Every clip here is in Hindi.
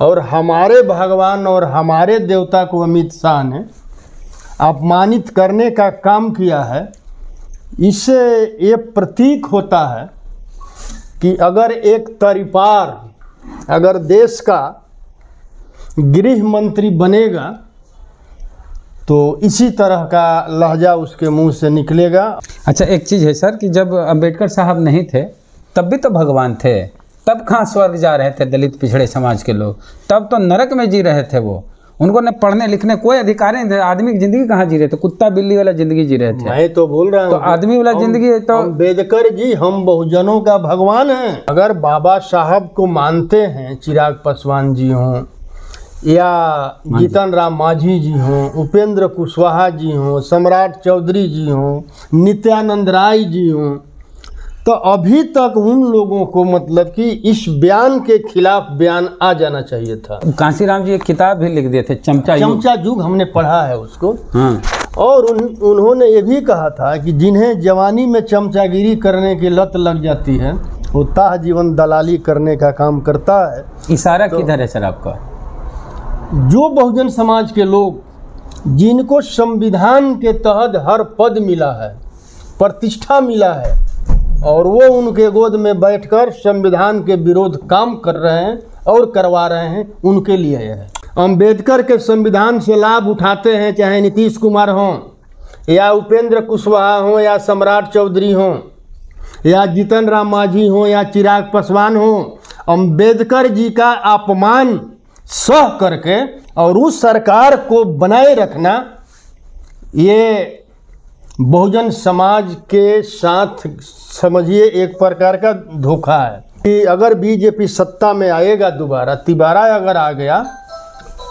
और हमारे भगवान और हमारे देवता को अमित शाह ने अपमानित करने का काम किया है। इससे ये प्रतीक होता है कि अगर एक तरीपार अगर देश का गृह मंत्री बनेगा तो इसी तरह का लहजा उसके मुंह से निकलेगा। अच्छा, एक चीज़ है सर कि जब अंबेडकर साहब नहीं थे तब भी तो भगवान थे, तब कहाँ स्वर्ग जा रहे थे दलित पिछड़े समाज के लोग, तब तो नरक में जी रहे थे वो। उनको न पढ़ने लिखने कोई अधिकार नहीं थे, आदमी की जिंदगी कहाँ जी रहे थे, कुत्ता बिल्ली वाला जिंदगी जी रहे थे। मैं तो बोल रहा हूँ तो आदमी वाला जिंदगी तो अम्बेडकर जी हम बहुजनों का भगवान हैं। अगर बाबा साहब को मानते हैं, चिराग पासवान जी हों या जीतन राम मांझी जी हों, उपेंद्र कुशवाहा जी हों, सम्राट चौधरी जी हों, नित्यानंद राय जी हों, तो अभी तक उन लोगों को मतलब कि इस बयान के खिलाफ बयान आ जाना चाहिए था। कांशीराम जी एक किताब भी लिख दिए थे, चमचा युग, हमने पढ़ा है उसको। हाँ। और उन्होंने ये भी कहा था कि जिन्हें जवानी में चमचागिरी करने की लत लग जाती है वो ताह जीवन दलाली करने का काम करता है। इशारा किधर है सर आपका? जो बहुजन समाज के लोग जिनको संविधान के तहत हर पद मिला है, प्रतिष्ठा मिला है, और वो उनके गोद में बैठकर संविधान के विरोध काम कर रहे हैं और करवा रहे हैं, उनके लिए यह है। अंबेडकर के संविधान से लाभ उठाते हैं, चाहे नीतीश कुमार हों या उपेंद्र कुशवाहा हों या सम्राट चौधरी हों या जीतन राम मांझी हों या चिराग पासवान हों, अंबेडकर जी का अपमान सह करके और उस सरकार को बनाए रखना ये बहुजन समाज के साथ समझिए एक प्रकार का धोखा है कि अगर बीजेपी सत्ता में आएगा तिबारा अगर आ गया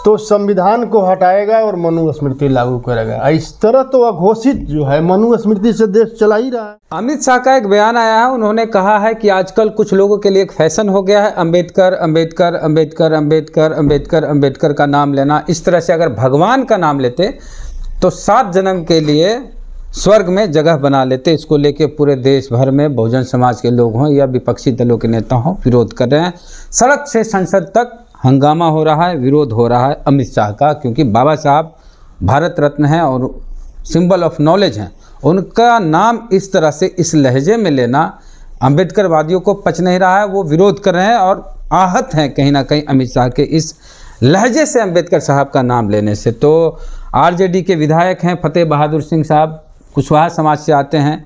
तो संविधान को हटाएगा और मनुस्मृति लागू करेगा। इस तरह तो अघोषित जो है मनुस्मृति से देश चला ही रहा है। अमित शाह का एक बयान आया है, उन्होंने कहा है कि आजकल कुछ लोगों के लिए एक फैशन हो गया है अंबेडकर अंबेडकर अंबेडकर अंबेडकर अंबेडकर अंबेडकर का नाम लेना। इस तरह से अगर भगवान का नाम लेते तो 7 जन्म के लिए स्वर्ग में जगह बना लेते। इसको लेके पूरे देश भर में बहुजन समाज के लोग हों या विपक्षी दलों के नेता हों विरोध कर रहे हैं। सड़क से संसद तक हंगामा हो रहा है, विरोध हो रहा है अमित शाह का, क्योंकि बाबा साहब भारत रत्न हैं और सिंबल ऑफ नॉलेज हैं। उनका नाम इस तरह से इस लहजे में लेना अंबेडकरवादियों को पच नहीं रहा है। वो विरोध कर रहे हैं और आहत हैं कहीं ना कहीं अमित शाह के इस लहजे से, अंबेडकर साहब का नाम लेने से। तो आरजेडी के विधायक हैं फतेह बहादुर सिंह साहब, कुशवाहा समाज से आते हैं,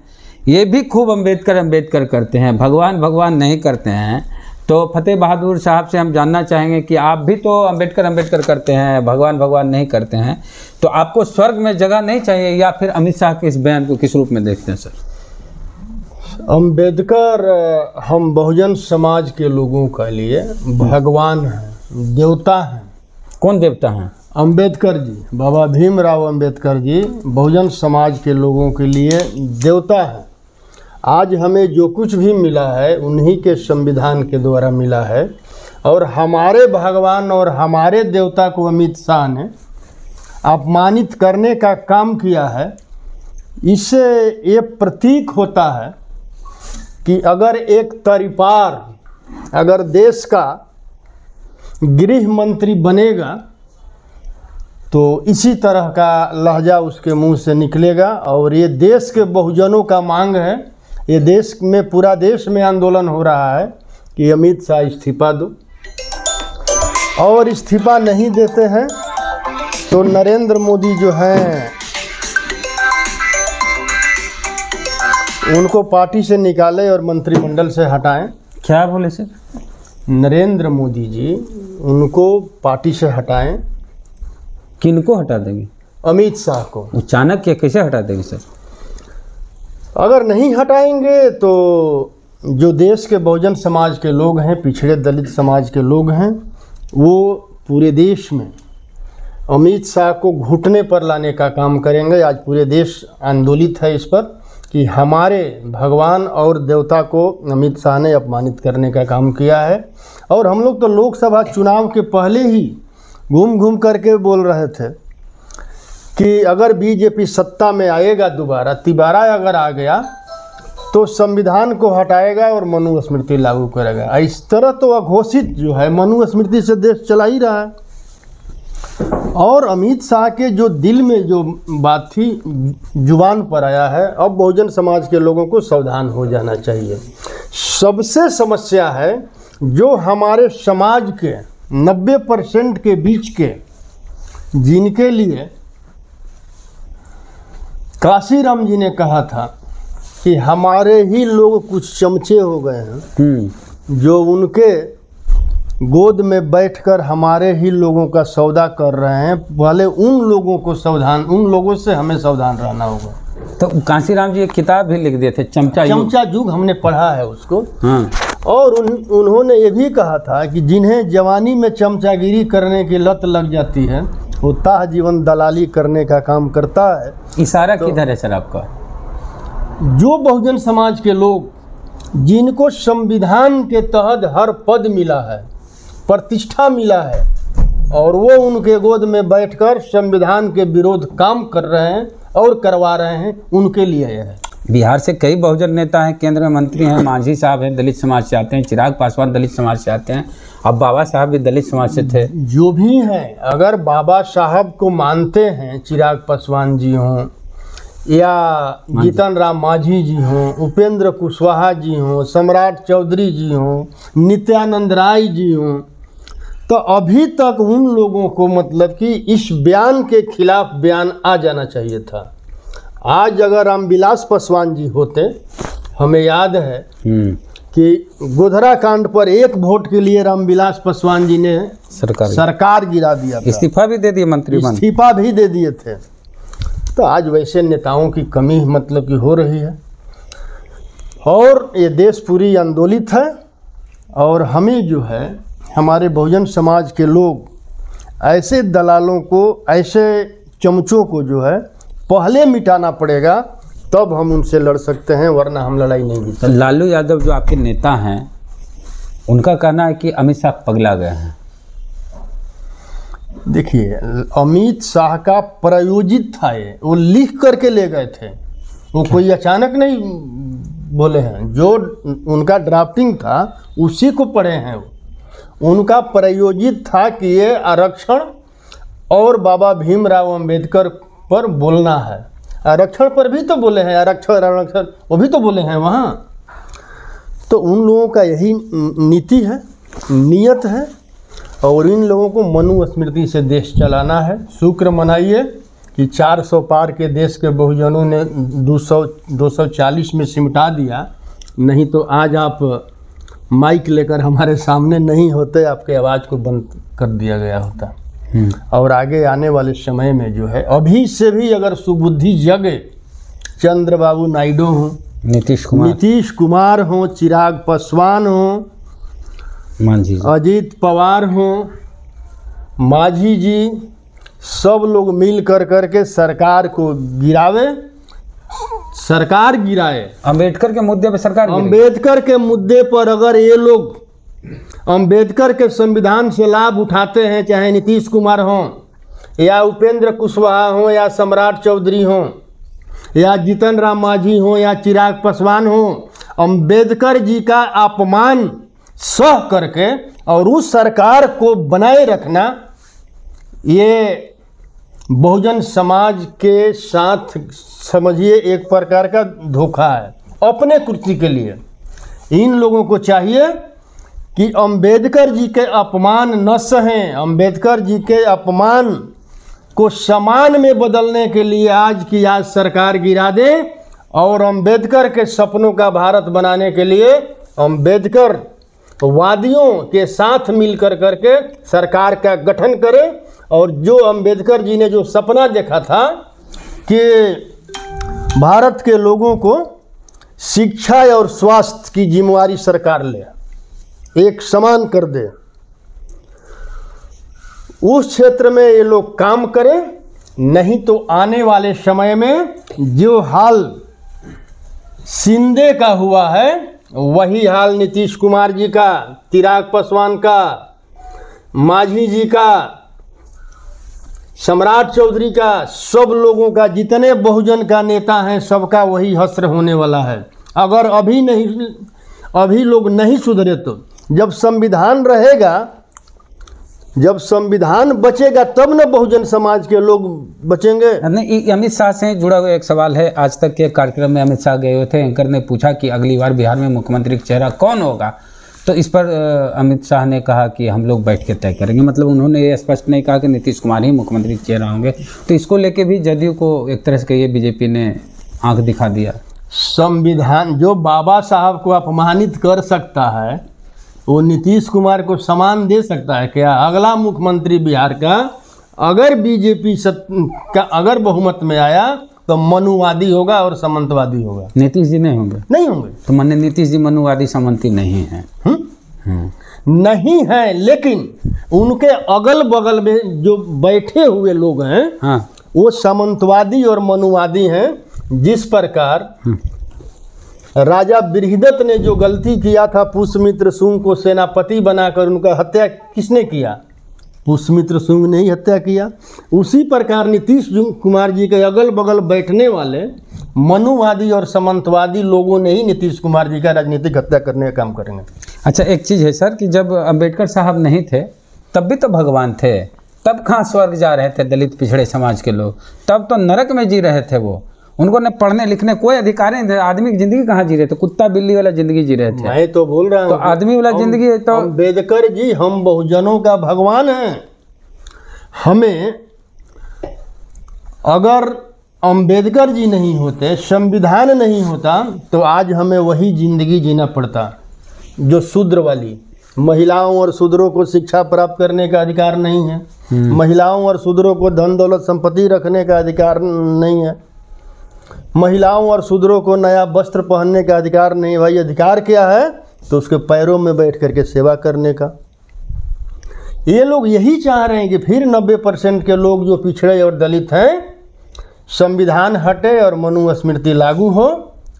ये भी खूब अंबेडकर अंबेडकर करते हैं, भगवान भगवान नहीं करते हैं। तो फतेह बहादुर साहब से हम जानना चाहेंगे कि आप भी तो अंबेडकर अंबेडकर करते हैं, भगवान भगवान नहीं करते हैं, तो आपको स्वर्ग में जगह नहीं चाहिए या फिर अमित शाह के इस बयान को किस रूप में देखते हैं सर? अंबेडकर हम बहुजन समाज के लोगों के लिए भगवान हैं, देवता हैं। कौन देवता हैं? अंबेडकर जी, बाबा भीमराव अंबेडकर जी बहुजन समाज के लोगों के लिए देवता है। आज हमें जो कुछ भी मिला है उन्हीं के संविधान के द्वारा मिला है, और हमारे भगवान और हमारे देवता को अमित शाह ने अपमानित करने का काम किया है। इससे ये प्रतीक होता है कि अगर एक तरीपार अगर देश का गृह मंत्री बनेगा तो इसी तरह का लहजा उसके मुंह से निकलेगा। और ये देश के बहुजनों का मांग है, ये देश में पूरा देश में आंदोलन हो रहा है कि अमित शाह इस्तीफा दो, और इस्तीफा नहीं देते हैं तो नरेंद्र मोदी जो हैं उनको पार्टी से निकालें और मंत्रिमंडल से हटाएं। क्या बोले सर? नरेंद्र मोदी जी उनको पार्टी से हटाएं। किनको हटा देंगे? अमित शाह को। अचानक क्या कैसे हटा देंगे सर? अगर नहीं हटाएंगे तो जो देश के बहुजन समाज के लोग हैं, पिछड़े दलित समाज के लोग हैं, वो पूरे देश में अमित शाह को घुटने पर लाने का काम करेंगे। आज पूरे देश आंदोलित है इस पर कि हमारे भगवान और देवता को अमित शाह ने अपमानित करने का काम किया है। और हम लोग तो लोकसभा चुनाव के पहले ही घूम घूम करके बोल रहे थे कि अगर बीजेपी सत्ता में आएगा तिबारा अगर आ गया तो संविधान को हटाएगा और मनुस्मृति लागू करेगा। इस तरह तो अघोषित जो है मनुस्मृति से देश चला ही रहा है। और अमित शाह के जो दिल में जो बात थी जुबान पर आया है, अब बहुजन समाज के लोगों को सावधान हो जाना चाहिए। सबसे समस्या है जो हमारे समाज के 90% के बीच के, जिनके लिए काशीराम जी ने कहा था कि हमारे ही लोग कुछ चमचे हो गए हैं, जो उनके गोद में बैठकर हमारे ही लोगों का सौदा कर रहे हैं। पहले उन लोगों से हमें सावधान रहना होगा। तो काशीराम जी एक किताब भी लिख दिए थे, चमचा युग, हमने पढ़ा है उसको। और उन्होंने ये भी कहा था कि जिन्हें जवानी में चमचागिरी करने की लत लग जाती है वो ताह जीवन दलाली करने का काम करता है। इशारा किधर है सर आपका? जो बहुजन समाज के लोग जिनको संविधान के तहत हर पद मिला है, प्रतिष्ठा मिला है, और वो उनके गोद में बैठकर संविधान के विरोध काम कर रहे हैं और करवा रहे हैं, उनके लिए यह है। बिहार से कई बहुजन नेता हैं, केंद्रीय मंत्री हैं, मांझी साहब हैं, दलित समाज से आते हैं, चिराग पासवान दलित समाज से आते हैं, अब बाबा साहब भी दलित समाज से थे। जो भी हैं, अगर बाबा साहब को मानते हैं, चिराग पासवान जी हों या जीतन राम मांझी जी हों, उपेंद्र कुशवाहा जी हों, सम्राट चौधरी जी हों, नित्यानंद राय जी हों, तो अभी तक उन लोगों को मतलब कि इस बयान के खिलाफ बयान आ जाना चाहिए था। आज अगर रामविलास पासवान जी होते, हमें याद है कि गोधरा कांड पर 1 वोट के लिए रामविलास पासवान जी ने सरकार गिरा दिया था, इस्तीफा भी दे दिए, इस्तीफा भी दे दिए थे। तो आज वैसे नेताओं की कमी मतलब कि हो रही है, और ये देश पूरी आंदोलित है। और हमें जो है, हमारे बहुजन समाज के लोग ऐसे दलालों को, ऐसे चमचों को जो है पहले मिटाना पड़ेगा, तब हम उनसे लड़ सकते हैं, वरना हम लड़ाई नहीं जीत सकते। लालू यादव जो आपके नेता हैं, उनका कहना है कि अमित शाह पगला गए हैं। देखिए, अमित शाह का प्रायोजित था ये, वो लिख करके ले गए थे, वो कोई अचानक नहीं बोले हैं। जो उनका ड्राफ्टिंग था उसी को पढ़े हैं। उनका प्रायोजित था कि ये आरक्षण और बाबा भीमराव अंबेडकर पर बोलना है। आरक्षण पर भी तो बोले हैं, आरक्षण वो भी तो बोले हैं वहाँ। तो उन लोगों का यही नीति है, नियत है, और इन लोगों को मनुस्मृति से देश चलाना है। शुक्र मनाइए कि 400 पार के देश के बहुजनों ने 240 में सिमटा दिया, नहीं तो आज आप माइक लेकर हमारे सामने नहीं होते, आपके आवाज़ को बंद कर दिया गया होता। और आगे आने वाले समय में जो है, अभी से भी अगर सुबुद्धि जगे, चंद्रबाबू नायडू हों, नीतीश कुमार हों, चिराग पासवान हों, अजीत पवार हों, मांझी जी, सब लोग मिल कर के सरकार को गिरावे, सरकार गिराए। अंबेडकर के मुद्दे पर सरकार, अंबेडकर के मुद्दे पर अगर ये लोग अंबेडकर के संविधान से लाभ उठाते हैं, चाहे नीतीश कुमार हों या उपेंद्र कुशवाहा हों या सम्राट चौधरी हों या जीतन राम मांझी हों या चिराग पासवान हों, अंबेडकर जी का अपमान सह करके और उस सरकार को बनाए रखना, ये बहुजन समाज के साथ समझिए एक प्रकार का धोखा है अपने कुर्सी के लिए। इन लोगों को चाहिए कि अंबेडकर जी के अपमान न सहें, अंबेडकर जी के अपमान को सम्मान में बदलने के लिए आज की आज सरकार गिरा दें, और अंबेडकर के सपनों का भारत बनाने के लिए अंबेडकर वादियों के साथ मिलकर करके सरकार का गठन करें। और जो अंबेडकर जी ने जो सपना देखा था कि भारत के लोगों को शिक्षा और स्वास्थ्य की जिम्मेवारी सरकार ले, एक समान कर दे, उस क्षेत्र में ये लोग काम करें। नहीं तो आने वाले समय में जो हाल शिंदे का हुआ है, वही हाल नीतीश कुमार जी का, चिराग पासवान का, मांझी जी का, सम्राट चौधरी का, सब लोगों का, जितने बहुजन का नेता हैं, सबका वही हश्र होने वाला है। अगर अभी लोग नहीं सुधरे तो जब संविधान रहेगा, जब संविधान बचेगा तब न बहुजन समाज के लोग बचेंगे। नहीं, अमित शाह से जुड़ा हुआ एक सवाल है। आज तक के कार्यक्रम में अमित शाह गए हुए थे, एंकर ने पूछा कि अगली बार बिहार में मुख्यमंत्री का चेहरा कौन होगा, तो इस पर अमित शाह ने कहा कि हम लोग बैठ के तय करेंगे। मतलब उन्होंने ये स्पष्ट नहीं कहा कि नीतीश कुमार ही मुख्यमंत्री का चेहरा होंगे। तो इसको लेके भी जदयू को एक तरह से कहिए बीजेपी ने आंख दिखा दिया। संविधान जो बाबा साहब को अपमानित कर सकता है वो नीतीश कुमार को सम्मान दे सकता है क्या? अगला मुख्यमंत्री बिहार का अगर बीजेपी का अगर बहुमत में आया तो मनुवादी होगा और सामंतवादी होगा। नीतीश जी नहीं होंगे? नहीं होंगे। तो माने नीतीश जी मनुवादी सामंती नहीं है? नहीं है, लेकिन उनके अगल बगल में जो बैठे हुए लोग हैं हाँ, वो सामंतवादी और मनुवादी हैं। जिस प्रकार राजा बृहदत्त ने जो गलती किया था पुष्यमित्र शुंग को सेनापति बनाकर, उनका हत्या किसने किया? पुष्यमित्र शुंग ने ही हत्या किया। उसी प्रकार नीतीश कुमार जी के अगल बगल बैठने वाले मनुवादी और सामंतवादी लोगों ने ही नीतीश कुमार जी का राजनीतिक हत्या करने का काम करेंगे। अच्छा, एक चीज़ है सर कि जब अंबेडकर साहब नहीं थे तब भी तो भगवान थे। तब कहाँ स्वर्ग जा रहे थे दलित पिछड़े समाज के लोग? तब तो नरक में जी रहे थे वो। उनको न पढ़ने लिखने कोई अधिकार नहीं थे। आदमी की जिंदगी कहाँ जी रहे थे? कुत्ता बिल्ली वाला जिंदगी जी रहे थे। मैं तो बोल रहा हूँ तो आदमी वाला जिंदगी है। तो अम्बेडकर जी हम बहुजनों का भगवान हैं। हमें अगर अम्बेडकर जी नहीं होते, संविधान नहीं होता, तो आज हमें वही जिंदगी जीना पड़ता जो शूद्र वाली। महिलाओं और शूद्रों को शिक्षा प्राप्त करने का अधिकार नहीं है। महिलाओं और शूद्रों को धन दौलत संपत्ति रखने का अधिकार नहीं है। महिलाओं और शूद्रों को नया वस्त्र पहनने का अधिकार नहीं है। भाई अधिकार क्या है? तो उसके पैरों में बैठ करके सेवा करने का। ये लोग यही चाह रहे हैं कि फिर 90% के लोग जो पिछड़े और दलित हैं, संविधान हटे और मनुस्मृति लागू हो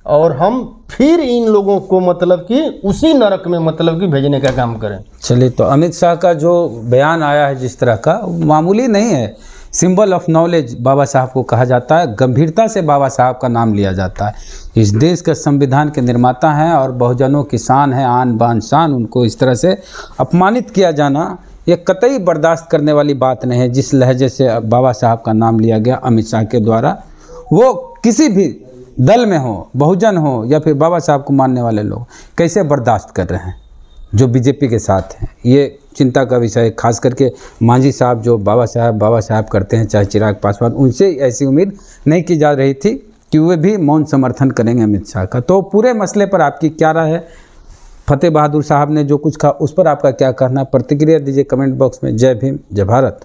और हम फिर इन लोगों को मतलब कि उसी नरक में मतलब कि भेजने का काम करें। चलिए, तो अमित शाह का जो बयान आया है जिस तरह का, मामूली नहीं है। सिंबल ऑफ नॉलेज बाबा साहब को कहा जाता है। गंभीरता से बाबा साहब का नाम लिया जाता है। इस देश के संविधान के निर्माता हैं और बहुजनों की शान है, आन बान शान। उनको इस तरह से अपमानित किया जाना ये कतई बर्दाश्त करने वाली बात नहीं है। जिस लहजे से बाबा साहब का नाम लिया गया अमित शाह के द्वारा, वो किसी भी दल में हो, बहुजन हो या फिर बाबा साहब को मानने वाले लोग कैसे बर्दाश्त कर रहे हैं जो बीजेपी के साथ हैं। ये चिंता का विषय है। खास करके मांझी साहब जो बाबा साहब करते हैं, चाहे चिराग पासवान, उनसे ऐसी उम्मीद नहीं की जा रही थी कि वे भी मौन समर्थन करेंगे अमित शाह का। तो पूरे मसले पर आपकी क्या राय है? फतेह बहादुर साहब ने जो कुछ कहा उस पर आपका क्या कहना है? प्रतिक्रिया दीजिए कमेंट बॉक्स में। जय भीम, जय भारत।